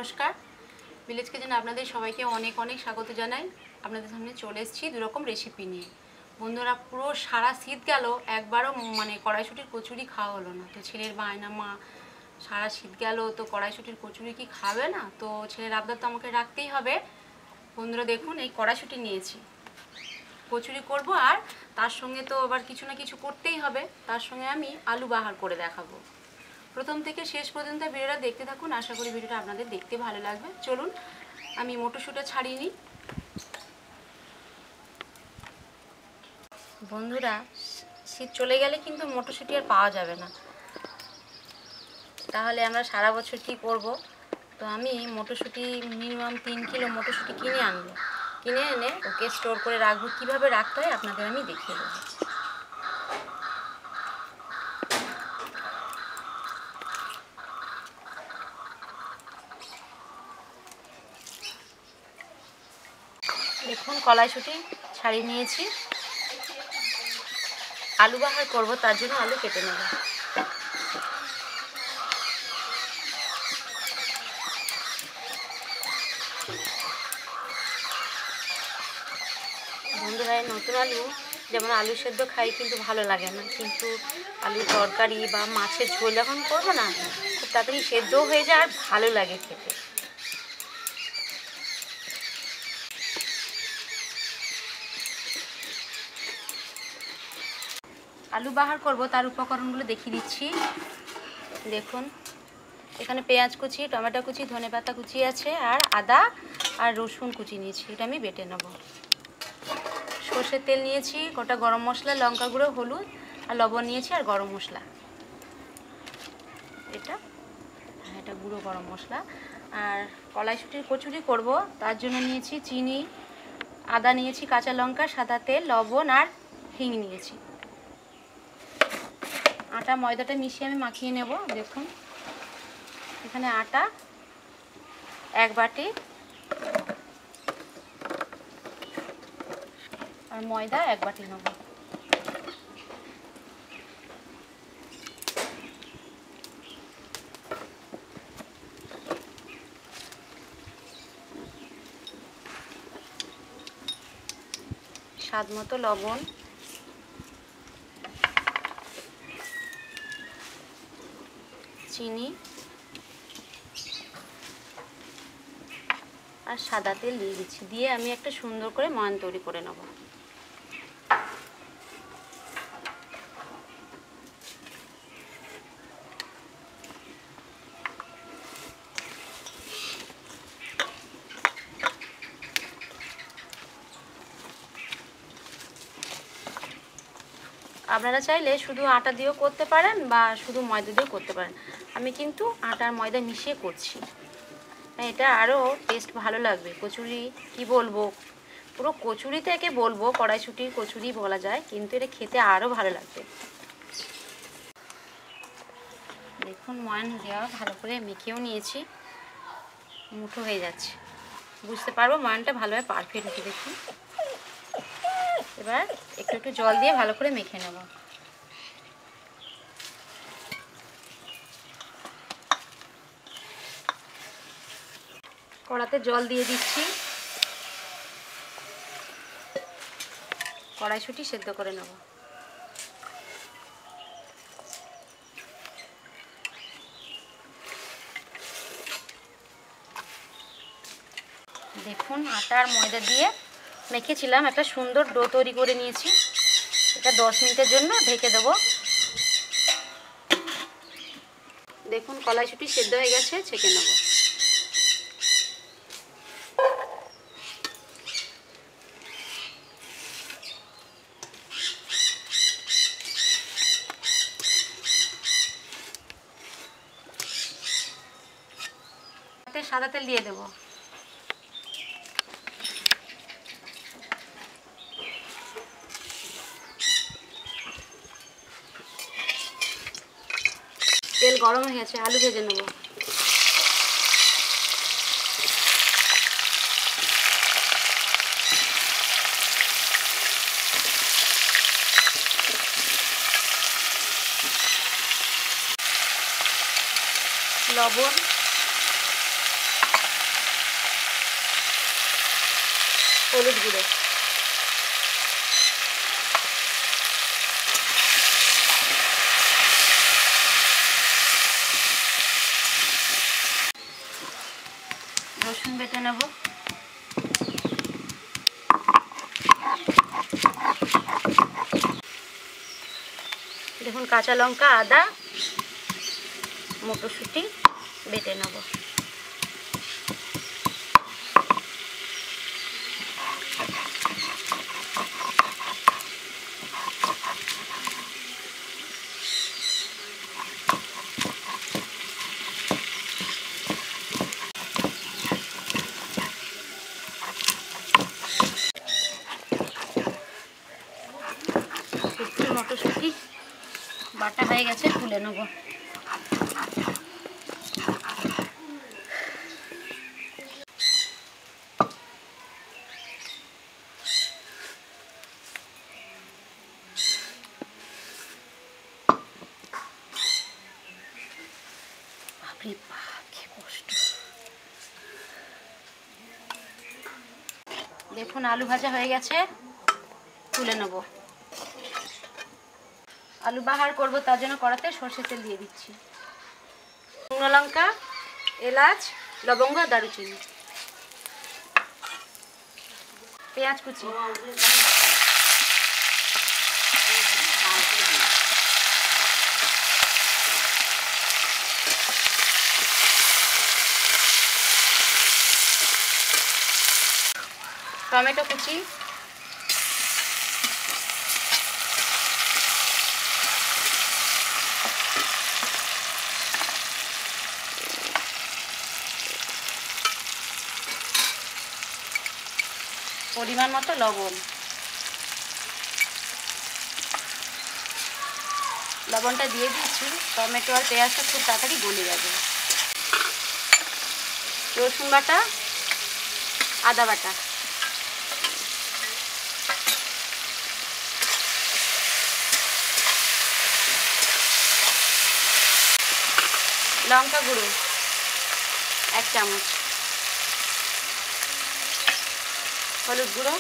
নমস্কার। ভিলেজ কিচেনে আপনাদের সবাইকে অনেক অনেক স্বাগত জানাই। আপনাদের সামনে চলে এসেছি দুরকম রেসিপি নিয়ে। বন্ধুরা, পুরো সারা শীত গেল একবারও কড়াইশুঁটির কচুরি খাওয়া হলো না। তো ছেলের বায়না, মা সারা শীত গেল তো কড়াইশুঁটির কচুরি কি খাবে না? তো ছেলের আবদার তো আমাকে রাখতেই হবে। বন্ধুরা দেখুন, এই কড়াইশুঁটি নিয়েছি, কচুরি করব, আর তার সঙ্গে তো আবার কিছু না কিছু করতেই হবে। তার সঙ্গে আমি আলু বাহার করে দেখাবো। প্রথম থেকে শেষ পর্যন্ত ভিডিওটা দেখতে থাকুন, আশা করি ভিডিওটা আপনাদের দেখতে ভালো লাগবে। চলুন আমি মটরশুঁটিটা ছাড়িয়ে নিই। বন্ধুরা, শীত চলে গেলে কিন্তু মটরশুঁটি আর পাওয়া যাবে না, তাহলে আমরা সারা বছর কী করব? তো আমি মটরশুঁটি মিনিমাম 3 কিলো মটরশুঁটি কিনে আনবো। কিনে এনে ওকে স্টোর করে রাখবো। কীভাবে রাখতে হয় আপনাদের আমি দেখিয়ে দেবো। দেখুন, কড়াইশুঁটি ছাড়িয়ে নিয়েছি। আলু বাহার করব, তার জন্য আলু কেটে নেব। বন্ধুরা, নতুন আলু যেমন আলু সেদ্ধ খাই কিন্তু ভালো লাগে না, কিন্তু আলু তরকারি বা মাছের ঝোল যখন করবো না, খুব তাড়াতাড়ি সেদ্ধও হয়ে যায় আর ভালো লাগে খেতে। আলু বাহার করব, তার উপকরণগুলো দেখিয়ে দিচ্ছি। দেখুন, এখানে পেঁয়াজ কুচি, টমেটো কুচি, ধনেপাতা কুচি আছে, আর আদা আর রসুন কুচি নিয়েছি। এটা আমি বেটে নেব। সর্ষের তেল নিয়েছি, গোটা গরম মশলা, লঙ্কা গুঁড়ো, হলুদ আর লবণ নিয়েছি, আর গরম মশলা। এটা গুঁড়ো গরম মশলা। আর কড়াইশুঁটির কচুরি করব, তার জন্য নিয়েছি চিনি, আদা নিয়েছি, কাঁচা লঙ্কা, সাদা তেল, লবণ আর হিং নিয়েছি। আটা ময়দাটা মিশিয়ে আমি মাখিয়ে নেব। দেখুন, এখানে আটা 1 বাটি আর ময়দা 1 বাটি নেব। স্বাদ মতো লবণ, চিনি আর সাদা তেল দিয়ে দিচ্ছি। দিয়ে আমি একটা সুন্দর করে ময়ান তৈরি করে নেব। আপনারা চাইলে শুধু আটা দিয়েও করতে পারেন বা শুধু ময়দা দিয়েও করতে পারেন। আমি কিন্তু আটা আর ময়দা মিশিয়ে করছি, এটা আরও টেস্ট ভালো লাগবে। কচুরি কি বলবো, পুরো কচুরি থেকে বলবো, কড়াইশুঁটির কচুরি বলা যায়, কিন্তু এটা খেতে আরও ভালো লাগবে। দেখুন, ময়ান দেওয়া ভালো করে মেখেও নিয়েছি, মুঠো হয়ে যাচ্ছে, বুঝতে পারবো ময়ানটা ভালোভাবে পারফেক্ট হচ্ছে। দেখুন, এবার একটু একটু জল দিয়ে ভালো করে মেখে নেব। কড়াতে জল দিয়ে দিচ্ছি, কড়াইশুঁটি সেদ্ধ করে নেব। দেখুন, আটা আর ময়দা দিয়ে মেখেছিলাম, একটা সুন্দর ডো তৈরি করে নিয়েছি। এটা 10 মিনিটের জন্য ঢেকে দেবো। দেখুন, কড়াইশুঁটি সেদ্ধ হয়ে গেছে, ছেঁকে নেব। সাদা তেল দিয়ে দেবো। তেল গরম হয়ে গেছে, আলু ভেজে নেব। লবণ, হলুদ গুঁড়ো, রসুন বেটে নেব, দেখুন কাঁচা লঙ্কা, আদা, মটরশুঁটি বেটে নেব। মটরশুঁটি বাটা হয়ে গেছে, তুলে নেব। দেখুন আলু ভাজা হয়ে গেছে, তুলে নেব। আলু বাহার করব, তার জন্য কড়াতে সরষের তেল দিয়ে দিচ্ছি। শুকনো লঙ্কা, এলাচ, লবঙ্গ, দারুচিনি, পেঁয়াজ কুচি, টমেটো কুচি, পরিমাণ মতো লবণ, লবণটা দিয়ে দিচ্ছি। টমেটো আর পেঁয়াজটা খুব তাড়াতাড়ি গলে যাবে। রসুন বাটা, আদা বাটা, লঙ্কা গুঁড়ো 1 চামচ, হলুদ গুঁড়ো,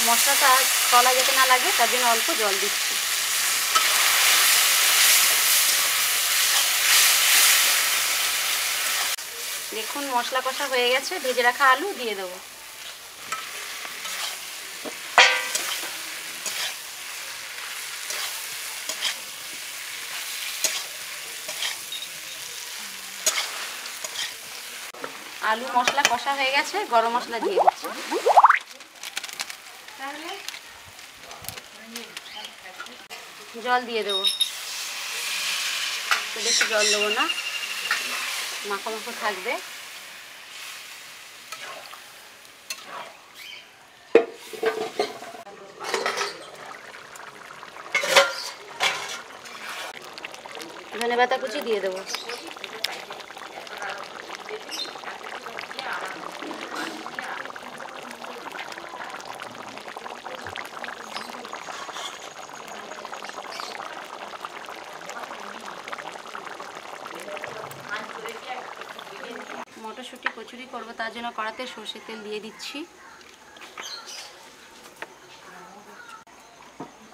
মশলাটা তলা যাতে না লাগে তার জন্য অল্প জল দিচ্ছি। দেখুন মশলা কষা হয়ে গেছে, ভেজে রাখা আলু দিয়ে দেবো। আলু মশলা কষা হয়ে গেছে, গরম মশলা দিয়ে দিচ্ছি। জল দিয়ে দেবো, বেশি জল দেবো না, মাখো মাখো থাকবে। ধনেপাতা কুচি দিয়ে দেবো। মটরশুঁটি কচুরি করব, তার জন্য কড়াতে সরষের তেল দিয়ে দিচ্ছি।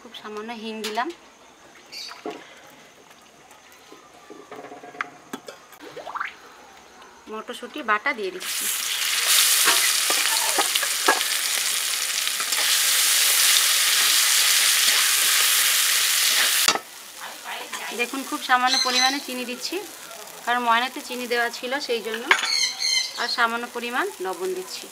খুব সামান্য হিং দিলাম। মটরশুঁটি বাটা দিয়ে দিচ্ছি। দেখুন খুব সামান্য পরিমাণে চিনি দিচ্ছি, কারণ ময়নাতে চিনি দেওয়া ছিল সেই জন্য। আর সামান্য পরিমাণ লবণ দিচ্ছি।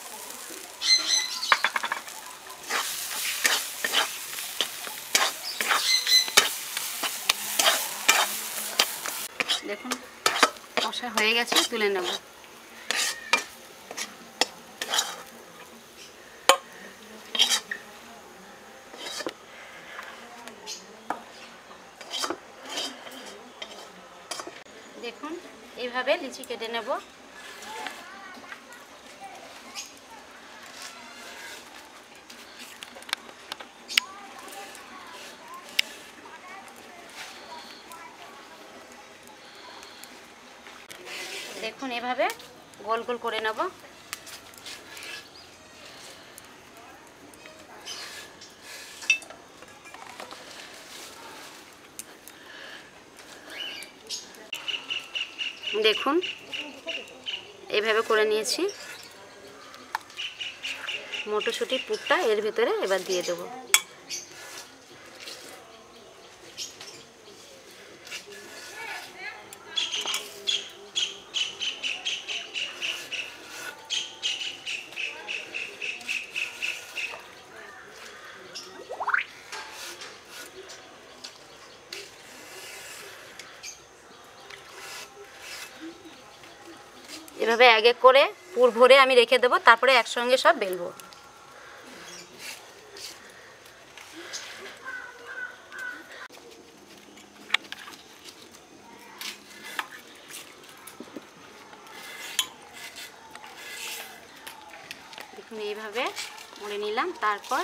দেখুন কষা হয়ে গেছে, তুলে নেব। দেখুন এইভাবে লিচি কেটে নেব। দেখুন এভাবে গোল গোল করে নেব। দেখুন এইভাবে করে নিয়েছি। মটরশুঁটির পুরটা এর ভিতরে এবার দিয়ে দেবো। এভাবে এক এক করে পুর ভরে আমি রেখে দেবো, তারপরে একসঙ্গে সব বেলবো। দেখুন এইভাবে মুড়ে নিলাম। তারপর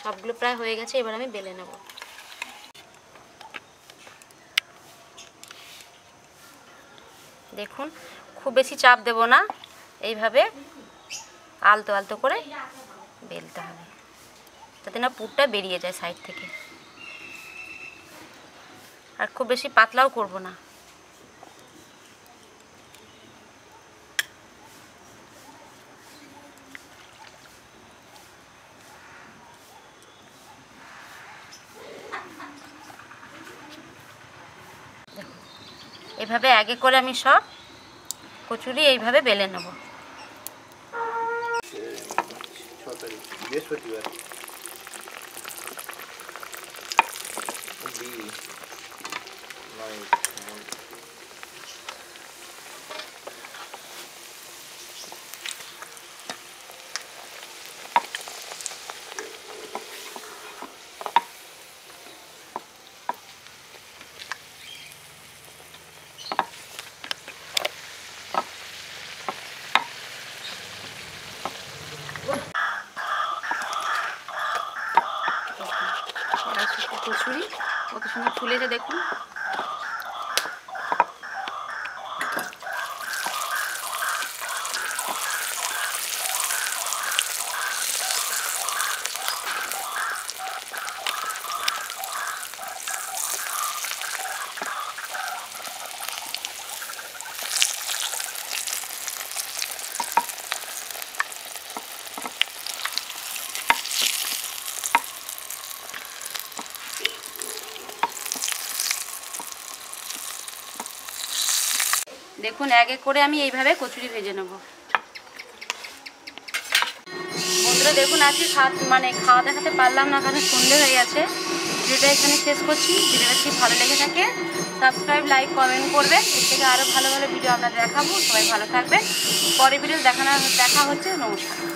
সবগুলো প্রায় হয়ে গেছে, এবার আমি বেলে নেব। দেখুন খুব বেশি চাপ দেব না, এইভাবে আলতো আলতো করে বেলতে হবে যাতে না পুরটা বেরিয়ে যায় সাইড থেকে। আর খুব বেশি পাতলাও করব না। এভাবে আগে করে আমি সব কচুরি এইভাবে বেলে নেব। কচুরি কত সুন্দর ফুলেছে দেখুন। দেখুন এক এক করে আমি এইভাবে কচুরি ভেজে নেব। বন্ধুরা দেখুন আজকে খাওয়া দেখাতে পারলাম না, কারণ সন্ধে হয়ে গেছে। ভিডিওটা এখানে শেষ করছি। ভিডিওটা যদি ভালো লেগে থাকে সাবস্ক্রাইব, লাইক, কমেন্ট করবেন। এর থেকে আরও ভালো ভালো ভিডিও আপনাদের দেখাবো। সবাই ভালো থাকবেন। পরের ভিডিও দেখা হচ্ছে। নমস্কার।